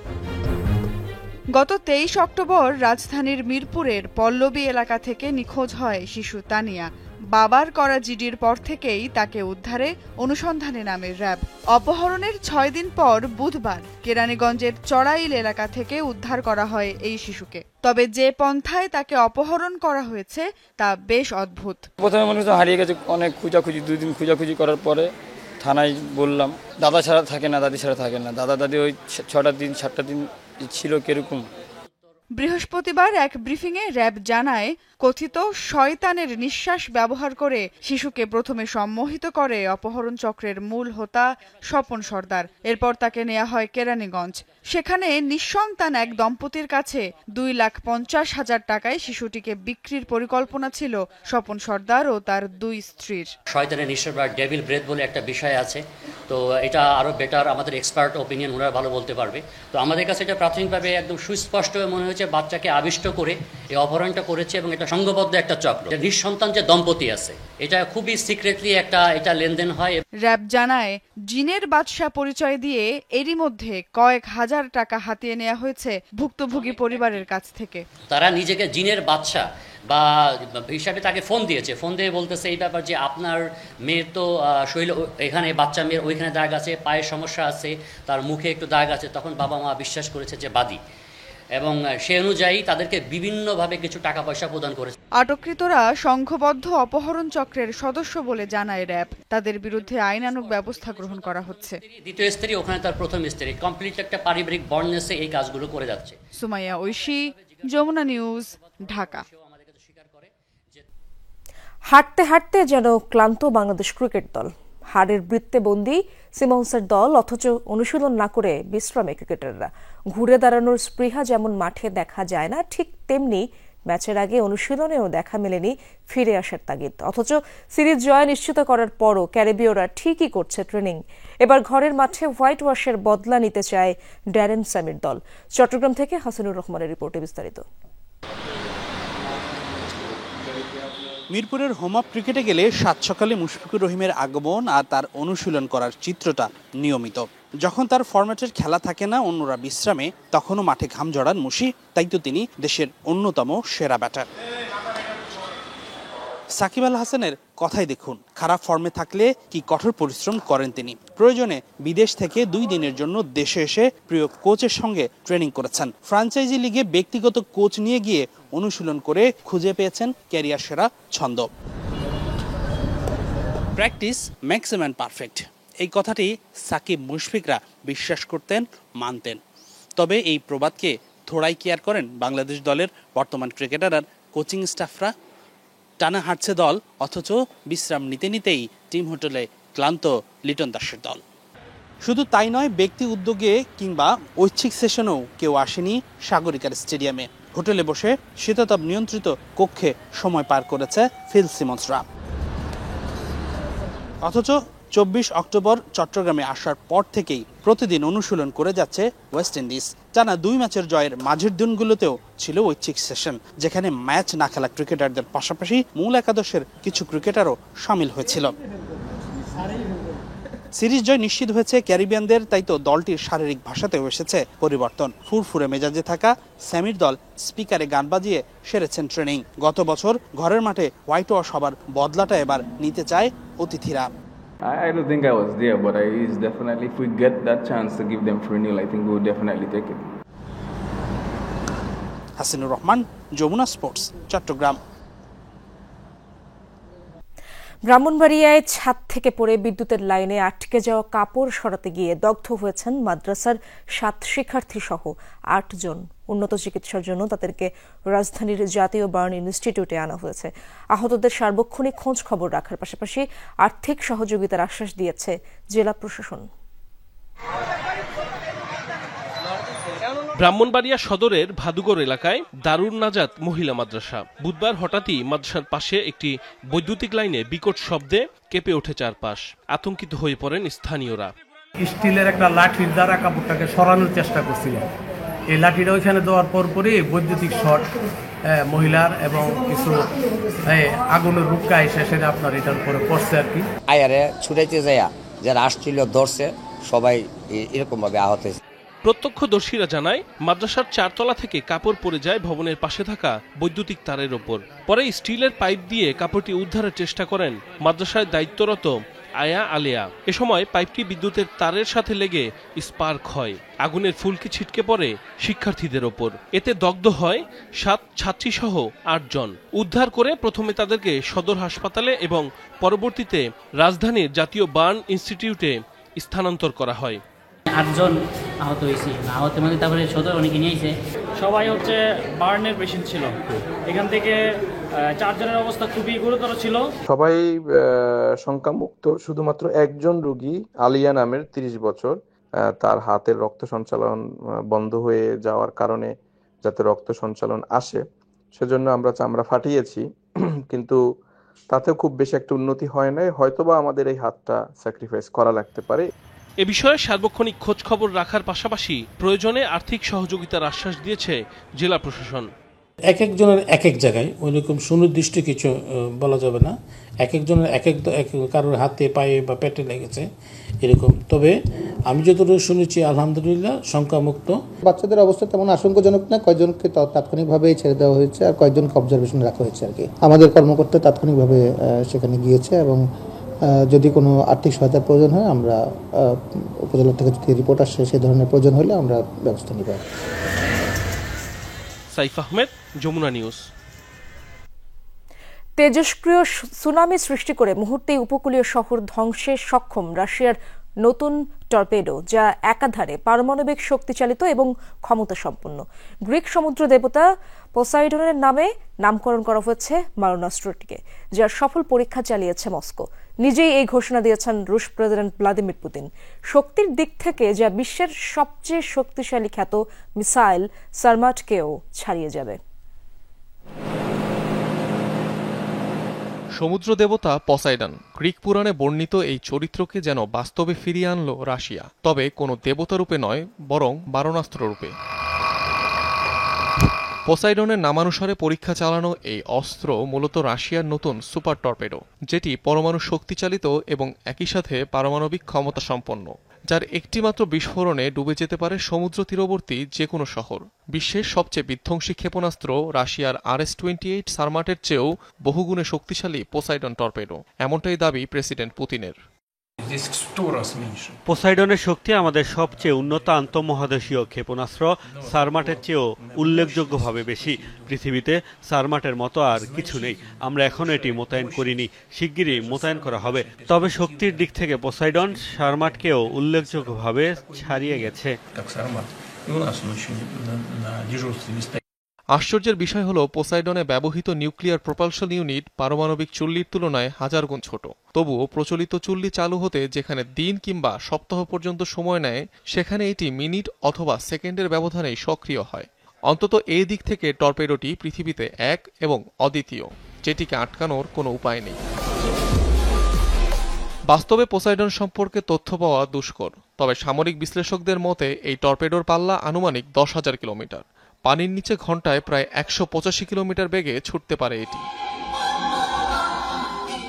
গত 23 অক্টোবর রাজধানীর মিরপুরের পল্লবী এলাকা থেকে নিখোঁজ হয় শিশু তানিয়া। বাবার করা জিডির পর থেকেই তাকে উদ্ধারে অনুসন্ধানে নামে র্যাব। অপহরণের 6 দিন পর বুধবার কেরানীগঞ্জের চড়াইল এলাকা থেকে উদ্ধার করা হয় এই শিশুকে। তবে যে পন্থায় তাকে অপহরণ করা হয়েছে তা বেশ অদ্ভুত। প্রথমে মনে হচ্ছে হারিয়ে গেছে, অনেক খোঁজাখুঁজি, 2 দিন খোঁজাখুঁজি করার পরে থানায় বললাম, দাদা ছাড়া থাকে না, দাদি ছাড়া থাকে না। দাদা দাদি ওই 6টা দিন 7টা দিন ছিল কিরকম। বৃহস্পতিবার এক ব্রিফিংয়ে র্যাব জানায়, কথিত শয়তানের নিঃশ্বাস ব্যবহার করে শিশুকে প্রথমে সম্মোহিত করে অপহরণ চক্রের মূল হোতা স্বপন সর্দার। এরপর তাকে নেওয়া হয় কেরানীগঞ্জ। সেখানে নিঃসন্তান এক দম্পতির কাছে 2,50,000 টাকায় শিশুটিকে বিক্রির পরিকল্পনা ছিল স্বপন সর্দার ও তার 2 স্ত্রীর। শয়তানের নিঃশ্বাস বা ডেভিল ব্রেথ বলে একটা বিষয় আছে, তো এটা আরো বেটার, আমাদের এক্সপার্ট ওপিনিয়ন ওনারা ভালো বলতে পারবে। তো আমাদের কাছে এটা প্রাথমিকভাবে একদম সুস্পষ্ট মনে হয়েছে, বাচ্চাকে আবিষ্ট করে এই অপহরণটা করেছে এবং এটা সংঘবদ্ধ একটা চক্র। নিঃসন্তান যে দম্পতি আছে, এটা খুবই সিক্রেটলি এটা লেনদেন হয়। র্যাব জানায়, জিনের বাদশা পরিচয় দিয়ে এরই মধ্যে কয়েক হাজার টাকা হাতিয়ে নেওয়া হয়েছে ভুক্তভোগী পরিবারের কাছ থেকে। তারা নিজেকে জিনের বাদশা বা হিসাবে তাকে ফোন দিয়েছে, ফোন দিয়ে বলতেছে এই ব্যাপার যে আপনার মেয়ের তো শরীর, এখানে বাচ্চা মেয়ের ওইখানে দাগ আছে, পায়ের সমস্যা আছে, তার মুখে একটু দাগ আছে। তখন বাবা মা বিশ্বাস করেছে যে বাদী, এবং সে অনুযায়ী তাদেরকে বিভিন্নভাবে কিছু টাকা পয়সা প্রদান করেছে। আটককৃতরা সংঘবদ্ধ অপহরণ চক্রের সদস্য বলে জানায় র্যাব। তাদের বিরুদ্ধে আইনানুগ ব্যবস্থা গ্রহণ করা হচ্ছে। দ্বিতীয় স্ত্রী ওখানে তার প্রথম স্ত্রী, কমপ্লিট একটা পারিবারিক বন্ডনেসে এই কাজগুলো করে যাচ্ছে। সুমাইয়া ঐশী, যমুনা নিউজ, ঢাকা। হাঁটতে হাঁটতে যেন ক্লান্ত বাংলাদেশ ক্রিকেট দল। হাড়ের বৃত্তে বন্দী সিমন্সের দল, অথচ অনুশীলন না করে বিশ্রামে ক্রিকেটাররা। ঘুরে দাঁড়ানোর স্পৃহা যেমন মাঠে দেখা যায় না, ঠিক তেমনি ম্যাচের আগে অনুশীলনেও দেখা মেলেনি ফিরে আসার তাগিদ। অথচ সিরিজ জয় নিশ্চিত করার পরও ক্যারিবীয়রা ঠিকই করছে ট্রেনিং। এবার ঘরের মাঠে হোয়াইট ওয়াশের বদলা নিতে চায় ড্যারেন স্যামির দল। চট্টগ্রাম থেকে হাসিনুর রহমানের রিপোর্টে বিস্তারিত। মিরপুরের হোম অফ ক্রিকেটে গেলে 7 সকালে মুশফিকুর রহিমের আগমন আর তার অনুশীলন করার চিত্রটা নিয়মিত। যখন তার ফরম্যাটের খেলা থাকে না, অন্যরা বিশ্রামে, তখনও মাঠে ঘাম জড়ান মুশি। তাই তো তিনি দেশের অন্যতম সেরা ব্যাটার। সাকিব আল হাসানের কথাই দেখুন, খারাপ ফর্মে থাকলে কি কঠোর পরিশ্রম করেন তিনি। প্রয়োজনে বিদেশ থেকে 2 দিনের জন্য দেশে এসে প্রিয় কোচের সঙ্গে ট্রেনিং করেছেন। ফ্র্যাঞ্চাইজি লিগে ব্যক্তিগত কোচ নিয়ে গিয়ে অনুশীলন করে খুঁজে পেয়েছেন ক্যারিয়ার সেরা ছন্দ। Practice makes a man perfect, এই কথাটি সাকিব মুশফিকরা বিশ্বাস করতেন, মানতেন। তবে এই প্রবাদকে থোড়াই কেয়ার করেন বাংলাদেশ দলের বর্তমান ক্রিকেটার আর কোচিং স্টাফরা। টানা হাঁটছে দল, অথচ বিশ্রাম নিতে নিতেই টিম হোটেলে ক্লান্ত লিটন দাসের দল। শুধু তাই নয়, ব্যক্তি উদ্যোগে কিংবা ঐচ্ছিক সেশনেও কেউ আসেনি সাগরিকার স্টেডিয়ামে। হোটেলে বসে শীতাতাপ নিয়ন্ত্রিত কক্ষে সময় পার করেছে ফিল সিমন্সরা। অথচ 24 অক্টোবর চট্টগ্রামে আসার পর থেকেই প্রতিদিন অনুশীলন করে যাচ্ছে ওয়েস্ট ইন্ডিজ। টানা 2 ম্যাচের জয়ের মাঝের দিনগুলোতেও ছিল ঐচ্ছিক সেশন, যেখানে ম্যাচ না খেলা ক্রিকেটারদের পাশাপাশি মূল একাদশের কিছু ক্রিকেটারও সামিল হয়েছিল। সিরিজ জয় নিশ্চিত হয়েছে ক্যারিবিয়ানদের, তাই তো দলটির শারীরিক ভাষাতেও এসেছে পরিবর্তন। ফুরফুরে মেজাজে থাকা স্যামির দল স্পিকারে গান বাজিয়ে সেরেছেন ট্রেনিং। গত বছর ঘরের মাঠে হোয়াইট ওয়াশ হবার বদলাটা এবার নিতে চায় অতিথিরা। I don't think I was there, but it's definitely, if we get that chance to give them free meal, I think we'll definitely take it. Hasinur Rahman, Jamuna sports, Chattogram. ব্রাহ্মণবাড়িয়ায় ছাদ থেকে পড়ে বিদ্যুতের লাইনে আটকে যাওয়া কাপড় সরাতে গিয়ে দগ্ধ হয়েছেন মাদ্রাসার 7 শিক্ষার্থী সহ 8 জন। উন্নত চিকিৎসার জন্য তাদেরকে রাজধানীর জাতীয় বার্ন ইনস্টিটিউটে আনা হয়েছে। আহতদের সার্বক্ষণিক খোঁজ খবর রাখার পাশাপাশি আর্থিক সহযোগিতার আশ্বাস দিয়েছে জেলা প্রশাসন। ব্রাহ্মণবাড়িয়া সদরের ভাদুগড় এলাকায় দারুন নাজাত মহিলা মাদ্রাসা। বুধবার হঠাৎই মাদ্রাসার পাশে একটি বৈদ্যুতিক লাইনে বিকট শব্দে কেঁপে ওঠে চারপাশ। আতঙ্কিত হয়ে পড়েন স্থানীয়রা। স্টিলের একটা লাঠির দ্বারা কাপড়টাকে সরানোর চেষ্টা করছিলেন। এই লাঠিটা ওইখানে দেওয়ার পরই বৈদ্যুতিক শর্ট মহিলার এবং কিছু আগুনের রুক্কা এসে সেটা আপনার এটার উপরে পড়ছে আর কি। আয়ারে ছুটাইতে যাইয়া যারা আসছিল ধরছে, সবাই এরকম ভাবে আহত হয়েছে। প্রত্যক্ষদর্শীরা জানায় মাদ্রাসার 4 তলা থেকে কাপড় পড়ে যায় ভবনের পাশে থাকা বৈদ্যুতিক তারের ওপর। পরে স্টিলের পাইপ দিয়ে কাপড়টি উদ্ধারের চেষ্টা করেন মাদ্রাসায় দায়িত্বরত আয়া আলিয়া। এ সময় পাইপটি বিদ্যুতের তারের সাথে লেগে স্পার্ক হয়। আগুনের ফুলকি ছিটকে পড়ে শিক্ষার্থীদের ওপর। এতে দগ্ধ হয় 7 ছাত্রী সহ 8 জন। উদ্ধার করে প্রথমে তাদেরকে সদর হাসপাতালে এবং পরবর্তীতে রাজধানীর জাতীয় বার্ন ইনস্টিটিউটে স্থানান্তর করা হয়। 8 জন আহত হয়েছে। আহতের মধ্যে তারপরে সদর অনেকে নিয়েছে। সবাই হচ্ছে বার্নের পেশেন্ট ছিল। এখান থেকে 4 জনের অবস্থা খুবই গুরুতর ছিল। সবাই শঙ্কামুক্ত। শুধুমাত্র একজন রোগী আলিয়া নামের 30 বছর, তার হাতের রক্ত সঞ্চালন বন্ধ হয়ে যাওয়ার কারণে যাতে রক্ত সঞ্চালন আসে সেজন্য আমরা চামড়া ফাটিয়েছি, কিন্তু তাতেও খুব বেশি একটা উন্নতি হয় নাই। হয়তোবা আমাদের এই হাতটা স্যাক্রিফাইস করা লাগতে পারে। এ বিষয়ে সার্বক্ষণিক খোঁজ খবর রাখার পাশাপাশি প্রয়োজনে আর্থিক সহযোগিতার আশ্বাস দিয়েছে জেলা প্রশাসন। এক একজনের এক এক জায়গায় ওইরকম সুনির্দিষ্ট কিছু বলা যাবে না। এক একজনের কারোর হাতে পায়ে বা পেটে লেগেছে এরকম। তবে আমি যতটুকু শুনেছি আলহামদুলিল্লাহ সংখ্যামুক্ত। বাচ্চাদের অবস্থা তেমন আশঙ্কাজনক না। কয়েকজনকে তাৎক্ষণিকভাবে ছেড়ে দেওয়া হয়েছে আর কয়েকজনকে অবজারভেশনে রাখা হয়েছে আর কি। আমাদের কর্মকর্তা তাৎক্ষণিকভাবে সেখানে গিয়েছে এবং যদি কোনো আর্থিক সহায়তার প্রয়োজন হয় আমরা উপজেলা থেকে যদি রিপোর্ট আসে সেই ধরনের প্রয়োজন হলে আমরা ব্যবস্থা নিব। সাইফ আহমেদ, যমুনা নিউজ। তেজস্ক্রিয় সুনামি সৃষ্টি করে মুহূর্তেই উপকূলীয় শহর ধ্বংসে সক্ষম রাশিয়ার নতুন টর্পেডো, যা একাধারে পারমাণবিক শক্তিচালিত এবং ক্ষমতা সম্পন্ন। গ্রিক সমুদ্র দেবতা পোসাইডনের নামে নামকরণ করা হয়েছে মারণাস্ত্রটিকে, যার সফল পরীক্ষা চালিয়েছে মস্কো। নিজেই এই ঘোষণা দিয়েছেন রুশ প্রেসিডেন্ট ভ্লাদিমির পুতিন। শক্তির দিক থেকে যা বিশ্বের সবচেয়ে শক্তিশালী খ্যাত মিসাইল সারমাটকেও ছাড়িয়ে যাবে। সমুদ্র দেবতা পসাইডন, গ্রিক পুরাণে বর্ণিত এই চরিত্রকে যেন বাস্তবে ফিরিয়ে আনল রাশিয়া, তবে কোনো দেবতা রূপে নয়, বরং মারণাস্ত্র রূপে। পোসাইডনের নামানুসারে পরীক্ষা চালানো এই অস্ত্র মূলত রাশিয়ার নতুন সুপার টর্পেডো, যেটি পরমাণু শক্তিচালিত এবং একই সাথে পারমাণবিক ক্ষমতা সম্পন্ন, যার একটিমাত্র বিস্ফোরণে ডুবে যেতে পারে সমুদ্র তীরবর্তী যে কোনো শহর। বিশ্বের সবচেয়ে বিধ্বংসী ক্ষেপণাস্ত্র রাশিয়ার RS-28 সারমাটের চেয়েও বহুগুণে শক্তিশালী পোসাইডন টর্পেডো, এমনটাই দাবি প্রেসিডেন্ট পুতিনের। পোসাইডনের শক্তি আমাদের সবচেয়ে উন্নত আন্তঃমহাদেশীয় ক্ষেপণাস্ত্র সারমাটের চেয়েও উল্লেখযোগ্যভাবে বেশি। পৃথিবীতে সারমাটের মতো আর কিছু নেই। আমরা এখনো এটি মোতায়েন করিনি, শিগগিরই মোতায়েন করা হবে। তবে শক্তির দিক থেকে পোসাইডন সারমাটকেও উল্লেখযোগ্যভাবে ছাড়িয়ে গেছে। আশ্চর্যের বিষয় হল পোসাইডনে ব্যবহৃত নিউক্লিয়ার প্রপালশন ইউনিট পারমাণবিক চুল্লির তুলনায় 1000 গুণ ছোট। তবুও প্রচলিত চুল্লি চালু হতে যেখানে দিন কিংবা সপ্তাহ পর্যন্ত সময় নেয়, সেখানে এটি মিনিট অথবা সেকেন্ডের ব্যবধানেই সক্রিয় হয়। অন্তত এই দিক থেকে টর্পেডোটি পৃথিবীতে এক এবং অদ্বিতীয়, যেটিকে আটকানোর কোনো উপায় নেই। বাস্তবে পোসাইডন সম্পর্কে তথ্য পাওয়া দুষ্কর, তবে সামরিক বিশ্লেষকদের মতে এই টর্পেডোর পাল্লা আনুমানিক 10,000 কিলোমিটার। পানির নিচে ঘন্টায় প্রায় 185 কিলোমিটার বেগে ছুটতে পারে এটি।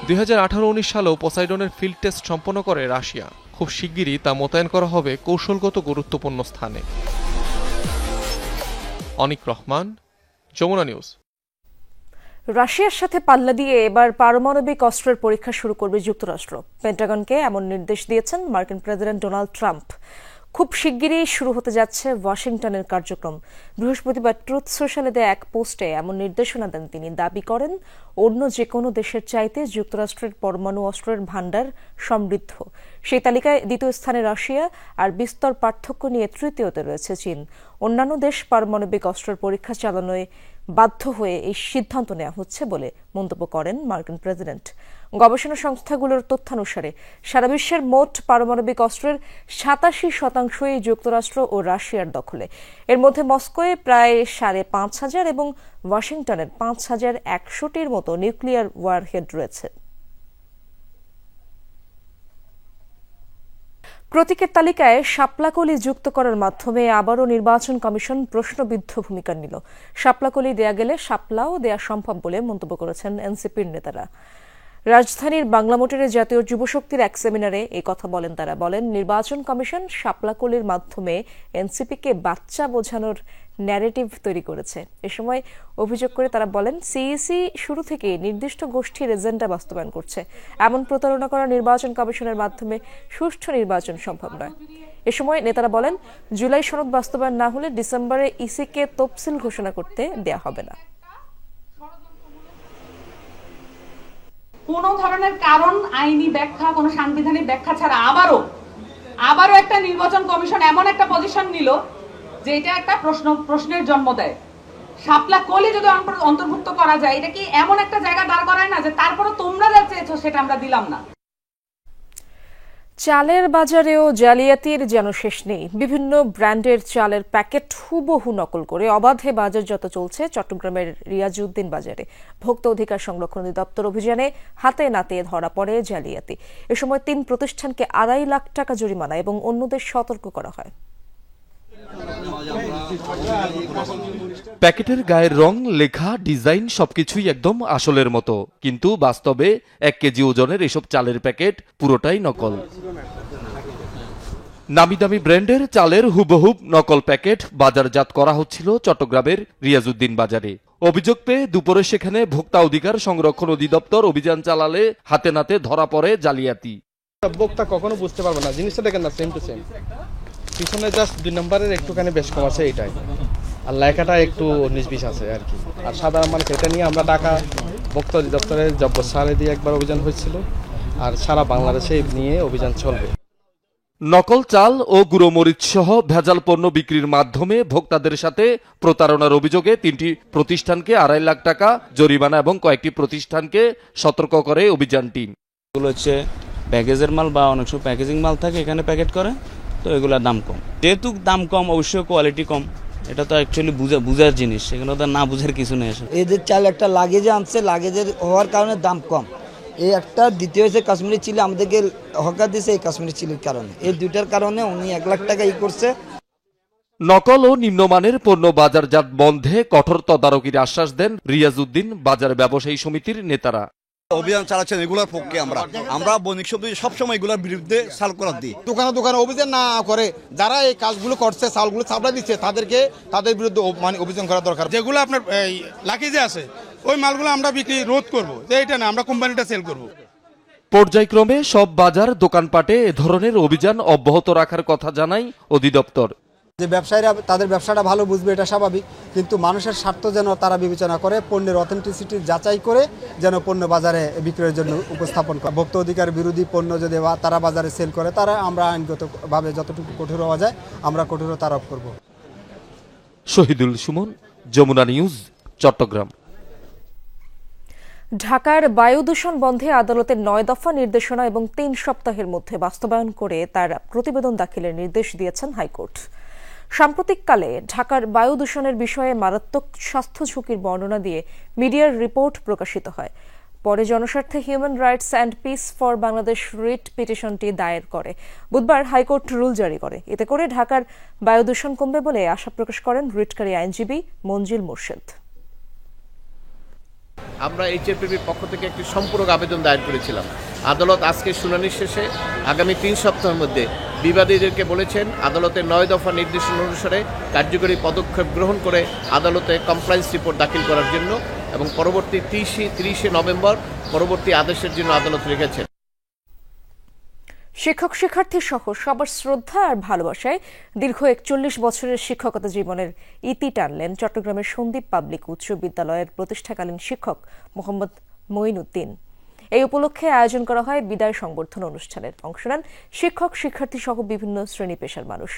2018-19 সালেও পোসাইডনের ফিল্ড টেস্ট সম্পন্ন করে রাশিয়া। খুব শিগগিরই তা মোতায়েন করা হবে কৌশলগত গুরুত্বপূর্ণ স্থানে। অনিক রহমান, যমুনা নিউজ। রাশিয়ার সাথে পাল্লা দিয়ে এবার পারমাণবিক অস্ত্রের পরীক্ষা শুরু করবে যুক্তরাষ্ট্র। পেন্টাগনকে এমন নির্দেশ দিয়েছেন মার্কিন প্রেসিডেন্ট ডোনাল্ড ট্রাম্প। খুব শিগগিরই শুরু হতে যাচ্ছে ওয়াশিংটনের কার্যক্রম। বৃহস্পতিবার ট্রুথ সোশ্যালে দেয়া এক পোস্টে এমন নির্দেশনা দেন তিনি। দাবি করেন, অন্য যে কোনো দেশের চাইতে যুক্তরাষ্ট্রের পরমাণু অস্ত্রের ভান্ডার সমৃদ্ধ। সেই তালিকায় দ্বিতীয় স্থানে রাশিয়া, আর বিস্তর পার্থক্য নিয়ে তৃতীয়তে রয়েছে চীন। অন্যান্য দেশ পারমাণবিক অস্ত্রের পরীক্ষা চালানোয় বাধ্য হয়ে এই সিদ্ধান্ত নেওয়া হচ্ছে বলে মন্তব্য করেন মার্কিন প্রেসিডেন্ট। গবেষণা সংস্থাগুলোর তথ্যানুসারে সারা বিশ্বের মোট পারমাণবিক অস্ত্রের 87% যুক্তরাষ্ট্র ও রাশিয়ার দখলে। এর মধ্যে মস্কোয় প্রায় 5,500 এবং ওয়াশিংটনের 5,100টির মতো নিউক্লিয়ার ওয়ারহেড রয়েছে। প্রতীকের তালিকায় শাপলাকলি যুক্ত করার মাধ্যমে আবারও নির্বাচন কমিশন প্রশ্নবিদ্ধ ভূমিকা নিল। শাপলাকলি দেয়া গেলে শাপলাও দেয়া সম্ভব বলে মন্তব্য করেছেন এনসিপির নেতারা। রাজধানীর বাংলা মোটরে জাতীয় যুবশক্তির এক সেমিনারে এই কথা বলেন তারা। বলেন, নির্বাচন কমিশন শাপলাকলির মাধ্যমে এনসিপিকে বাচ্চা বোঝানোর ন্যারেটিভ তৈরি করেছে। এ সময় অভিযোগ করে তারা বলেন, সিইসি শুরু থেকে নির্দিষ্ট গোষ্ঠীর এজেন্ডা বাস্তবায়ন করছে। এমন প্রতারণা করা নির্বাচন কমিশনের মাধ্যমে সুষ্ঠু নির্বাচন সম্ভব নয়। এ সময় নেতারা বলেন, জুলাই সনদ বাস্তবায়ন না হলে ডিসেম্বরে ইসিকে তফসিল ঘোষণা করতে দেয়া হবে না। কোন ধরনের কারণ, আইনি ব্যাখ্যা, কোন সাংবিধানিক ব্যাখ্যা ছাড়া আবারও একটা নির্বাচন কমিশন এমন একটা পজিশন নিল যে এটা একটা প্রশ্নের জন্ম দেয়। শাপলা কলি যদি অন্তর্ভুক্ত করা যায়, এটা কি এমন একটা জায়গা দাঁড় করায় না যে তারপরে তোমরা যা চেয়েছো সেটা আমরা দিলাম না। চালের বাজারেও জালিয়াতির যেন শেষ নেই। বিভিন্ন ব্র্যান্ডের চালের প্যাকেট হুবহু নকল করে অবাধে বাজারজাত চলছে চট্টগ্রামের রিয়াজউদ্দিন বাজারে। ভোক্তা অধিকার সংরক্ষণ অধিদপ্তর অভিযানে হাতে নাতে ধরা পড়ে জালিয়াতি। এ সময় 3 প্রতিষ্ঠানকে 2.5 লাখ টাকা জরিমানা এবং অন্যদের সতর্ক করা হয়। প্যাকেটের গায়ের রং, লেখা, ডিজাইন সবকিছুই একদম আসলের মতো, কিন্তু বাস্তবে 1 কেজি ওজনের এসব চালের প্যাকেট পুরোটাই নকল। নামি দামি ব্র্যান্ডের চালের হুবহু নকল প্যাকেট বাজারজাত করা হচ্ছিল চট্টগ্রামের রিয়াজউদ্দিন বাজারে। অভিযোগ পেয়ে দুপুরে সেখানে ভোক্তা অধিকার সংরক্ষণ অধিদপ্তর অভিযান চালালে হাতে নাতে ধরা পড়ে জালিয়াতি। ভোক্তা কখনো বুঝতে পারবে না, জিনিসটা দেখেন না, সেম টু সেম। পিছনে জাস্ট 2 নম্বরের একটুখানি বেশ কম আছে, এইটাই, আর লেখাটা একটু 19-20 আছে আর কি। আর সাধারণ মানুষ এটা নিয়ে আমরা ঢাকা ভোক্তা অধিদপ্তরের জব্বর সালে দিয়ে একবার অভিযান হয়েছিল, আর সারা বাংলাদেশে নিয়ে অভিযান চলবে। নকল চাল ও গুঁড়ো মরিচ সহ ভেজাল পণ্য বিক্রির মাধ্যমে ভোক্তাদের সাথে প্রতারণার অভিযোগে 3টি প্রতিষ্ঠানকে 2.5 লাখ টাকা জরিমানা এবং কয়েকটি প্রতিষ্ঠানকে সতর্ক করে অভিযান টিম। এগুলো হচ্ছে প্যাকেজের মাল বা অনেক সময় প্যাকেজিং মাল থাকে, এখানে প্যাকেট করে, তো এগুলোর দাম কম। যেহেতু দাম কম, অবশ্যই কোয়ালিটি কম। এটা তো অ্যাকচুয়ালি বুঝার জিনিস, এগুলো তো না বুঝার কিছু নেই। এদের চাল একটা লাগেজে আনছে, লাগেজের হওয়ার কারণে দাম কম। এই একটা, দ্বিতীয় হচ্ছে কাশ্মীরি চিলি, আমাদেরকে হকার দিয়েছে এই কাশ্মীরি চিলির কারণে। এই দুইটার কারণে উনি 1 লাখ টাকা করছে। নকল ও নিম্নমানের পণ্য বাজারজাত বন্ধে কঠোর তদারকির আশ্বাস দেন রিয়াজউদ্দিন বাজার ব্যবসায়ী সমিতির নেতারা। অভিযান চালাচ্ছেন এগুলোর পক্ষে। আমরা বণিক সমিতি সবসময় এগুলোর বিরুদ্ধে সাল করার দিই। দোকানে অভিযান না করে যারা এই কাজগুলো করছে, চালগুলো সাপ্লাই দিচ্ছে, তাদের বিরুদ্ধে অভিযান করা দরকার। যেগুলো আপনার লাগেজে আছে ওই মালগুলো আমরা বিক্রি রোধ করবো, এটা না আমরা কোম্পানিটা সেল করব। পর্যায়ক্রমে সব বাজার দোকানপাটে এ ধরনের অভিযান অব্যাহত রাখার কথা জানায় অধিদপ্তর। যে ব্যবসায়ীরা তাদের ব্যবসাটা ভালো বুঝবে, এটা স্বাভাবিক, কিন্তু মানুষের স্বার্থ যেন তারা বিবেচনা করে, পণ্যের অথেন্টিসিটি যাচাই করে যেন পণ্য বাজারে বিক্রয়ের জন্য উপস্থাপন করে। ভোক্তা অধিকার বিরোধী পণ্য যদি তারা বাজারে সেল করে, তারা আমরা আইনগতভাবে যতটুকু কঠোর হওয়া যায় আমরা কঠোরতা আরোপ করব। শহীদুল সুমন, যমুনা নিউজ, চট্টগ্রাম। ঢাকার বায়ু দূষণ বন্ধে আদালতের 9 দফা নির্দেশনা এবং 3 সপ্তাহের মধ্যে বাস্তবায়ন করে তার প্রতিবেদন দাখিলের নির্দেশ দিয়েছেন হাইকোর্ট। সাম্প্রতিককালে ঢাকার বায়ু দূষণের বিষয়ে মারাত্মক স্বাস্থ্য ঝুঁকির বর্ণনা দিয়ে মিডিয়ার রিপোর্ট প্রকাশিত হয়। পরে জনস্বার্থে human rights and peace for Bangladesh writ পিটিশনটি দায়ের করে। বুধবার হাইকোর্ট রুল জারি করে। এতে করে ঢাকার বায়ু দূষণ কমবে বলে আশা প্রকাশ করেন রিটকারী আইনজীবী মঞ্জিল মোর্শেদ। আমরা এইচএপিপির পক্ষ থেকে একটি সম্পূরক আবেদন দায়ের করেছিলাম। আদালত আজকে শুনানি শেষে আগামী 3 সপ্তাহের মধ্যে বিবাদীদেরকে বলেছেন আদালতের 9 দফা নির্দেশনা অনুসারে কার্যকরী পদক্ষেপ গ্রহণ করে আদালতে কমপ্লায়েন্স রিপোর্ট দাখিল করার জন্য এবং পরবর্তী 30 নভেম্বর পরবর্তী আদেশের জন্য আদালত রেখেছেন। শিক্ষক শিক্ষার্থী সহ সবার শ্রদ্ধা আর ভালোবাসায় দীর্ঘ 41 বছরের শিক্ষকতা জীবনের ইতি টানলেন চট্টগ্রামের সন্দ্বীপ পাবলিক উচ্চ বিদ্যালয়ের প্রতিষ্ঠাকালীন শিক্ষক মোহাম্মদ মঈনুদ্দিন। এই উপলক্ষে আয়োজন করা হয় বিদায় সংবর্ধনা অনুষ্ঠানের। অংশ নেন শিক্ষক শিক্ষার্থী সহ বিভিন্ন শ্রেণী পেশার মানুষ,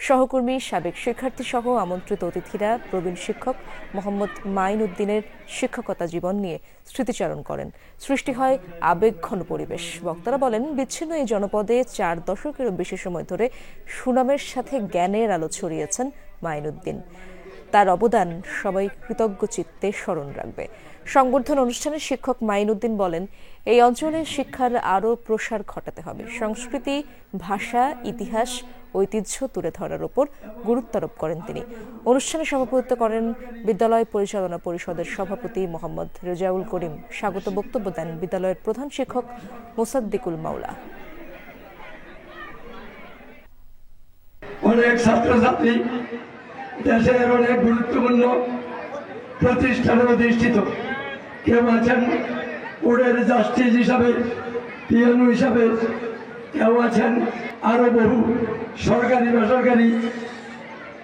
সহকর্মী, সাবেক শিক্ষার্থী সহ আমন্ত্রিত অতিথিরা প্রবীণ শিক্ষক মোহাম্মদ মঈনুদ্দিনের শিক্ষকতা জীবন নিয়ে স্মৃতিচারণ করেন। সৃষ্টি হয় আবেগঘন পরিবেশ। বক্তারা বলেন, বিচ্ছিন্ন এই জনপদে 4 দশকেরও বেশি সময় ধরে সুনামের সাথে জ্ঞানের আলো ছড়িয়েছেন মঈনুদ্দিন। তার অবদান সবাই কৃতজ্ঞ চিত্তে স্মরণ রাখবে। সংবর্ধনা অনুষ্ঠানে শিক্ষক মঈনুদ্দিন বলেন, এই অঞ্চলে শিক্ষার আরও প্রসার ঘটাতে হবে। সংস্কৃতি, ভাষা, ইতিহাস, ঐতিহ্য তুলে ধরার উপর গুরুত্ব আরোপ করেন তিনি। অনুষ্ঠানে সভাপতিত্ব করেন বিদ্যালয় পরিচালনা পরিষদের সভাপতি মোহাম্মদ রেজাউল করিম। স্বাগত বক্তব্য দেন বিদ্যালয়ের প্রধান শিক্ষক মোসাদ্দিকুল মাওলা। অনেক ছাত্রছাত্রী দেশের অনেক গুরুত্বপূর্ণ প্রতিষ্ঠানে অধিষ্ঠিত। কেউ আছেন কোর্টের জাস্টিস হিসাবে, পিএনও হিসাবে, কেউ আছেন আরো বহু সরকারি বেসরকারি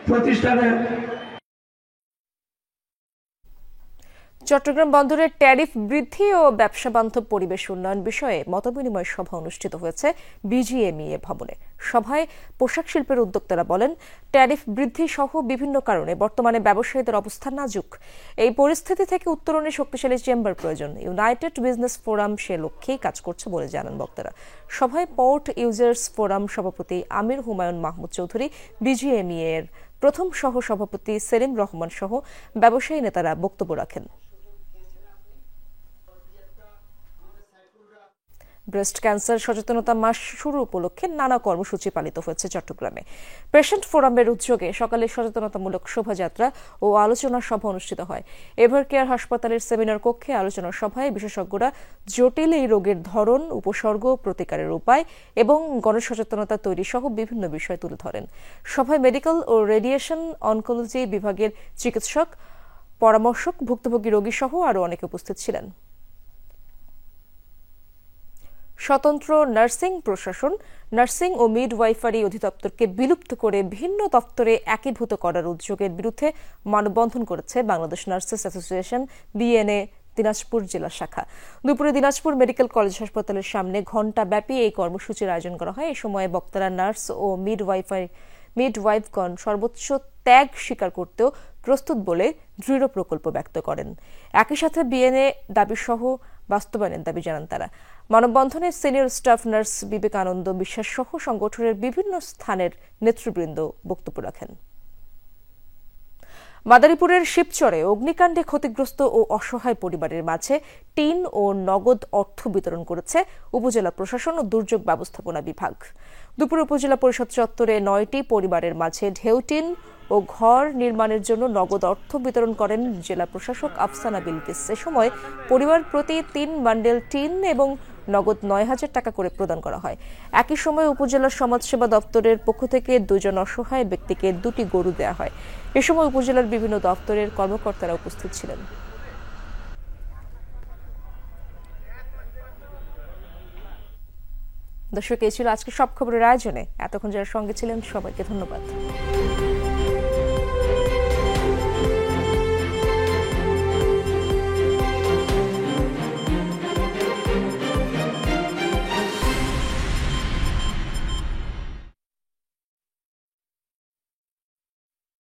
প্রতিষ্ঠানে। চট্টগ্রাম বন্দরের ট্যারিফ বৃদ্ধি ও ব্যবসা বান্ধব পরিবেশ উন্নয়ন বিষয়ে মতবিনিময় সভা অনুষ্ঠিত হয়েছে বিজিএমইএ ভবনে। সভায় পোশাক শিল্পের উদ্যোক্তারা বলেন, ট্যারিফ বৃদ্ধি সহ বিভিন্ন কারণে বর্তমানে ব্যবসায়ীদের অবস্থা নাজুক। এই পরিস্থিতি থেকে উত্তরণে শক্তিশালী চেম্বার প্রয়োজন। ইউনাইটেড বিজনেস ফোরাম সে লক্ষ্যেই কাজ করছে বলে জানান বক্তারা। সভায় পোর্ট ইউজার্স ফোরাম সভাপতি আমির হুমায়ুন মাহমুদ চৌধুরী, বিজিএমইএ এর প্রথম সহ সভাপতি সেলিম রহমান সহ ব্যবসায়ী নেতারা বক্তব্য রাখেন। ব্রেস্ট ক্যান্সার সচেতনতা মাস শুরু উপলক্ষে নানা কর্মসূচি পালিত হয়েছে চট্টগ্রামে। পেশেন্ট ফোরামের উদ্যোগে সকালে সচেতনতামূলক শোভাযাত্রা ও আলোচনা সভা অনুষ্ঠিত হয়। এভার কেয়ার হাসপাতালের সেমিনার কক্ষে আলোচনা সভায় বিশেষজ্ঞরা জটিল এই রোগের ধরন, উপসর্গ, প্রতিকারের উপায় এবং গণসচেতনতা তৈরি সহ বিভিন্ন বিষয় তুলে ধরেন। সভায় মেডিকেল ও রেডিয়েশন অনকোলজি বিভাগের চিকিৎসক, পরামর্শক, ভুক্তভোগী রোগী সহ আরও অনেকে উপস্থিত ছিলেন। স্বতন্ত্র নার্সিং প্রশাসন নার্সিং ও মিডওয়াইফারি অধিদপ্তরকে বিলুপ্ত করে ভিন্ন দপ্তরে একীভূত করার উদ্যোগের বিরুদ্ধে মানববন্ধন করেছে Bangladesh nurses association BNA Dinajpur জেলা শাখা। দুপুরে দিনাজপুর মেডিকেল কলেজ হাসপাতালের সামনে ঘণ্টাব্যাপী এই কর্মসূচির আয়োজন করা হয়। এই সময় বক্তারা নার্স ও মিডওয়াইফগণ সর্বোচ্চ ত্যাগ স্বীকার করতেও প্রস্তুত বলে দৃঢ় প্রকল্প ব্যক্ত করেন। একই সাথে বিএনএ দাবিসহ বাস্তবায়নের দাবি জানান তারা। মানববন্ধনে সিনিয়র স্টাফ নার্স বিবেকানন্দ বিশ্বাস সহ সংগঠনের বিভিন্ন স্থানের নেতৃবৃন্দ বক্তব্য রাখেন। মাদারীপুরের শিবচরে অগ্নিকাণ্ডে ক্ষতিগ্রস্ত ও অসহায় পরিবারের মাঝে টিন ও নগদ অর্থ বিতরণ করেছে উপজেলা প্রশাসন ও দুর্যোগ ব্যবস্থাপনা বিভাগ। দুপুরে উপজেলা পরিষদ চত্বরে 9টি পরিবারের মাঝে ঢেউ টিন ও ঘর নির্মাণের জন্য নগদ অর্থ বিতরণ করেন জেলা প্রশাসক আফসানা বিলকিস। এ সময় পরিবার প্রতি 3 বান্ডেল টিন এবং নগদ 9,000 টাকা করে প্রদান করা হয়। একই সময় উপজেলা সমাজসেবা দপ্তরের পক্ষ থেকে 2 জন অসহায় ব্যক্তিকে 2টি গরু দেওয়া হয়। এ সময় উপজেলার বিভিন্ন দপ্তরের কর্মকর্তারা উপস্থিত ছিলেন। দর্শক, এই ছিল আজকে সব খবরের আয়োজনে। এতক্ষণ যারা সঙ্গে ছিলেন সবাইকে ধন্যবাদ।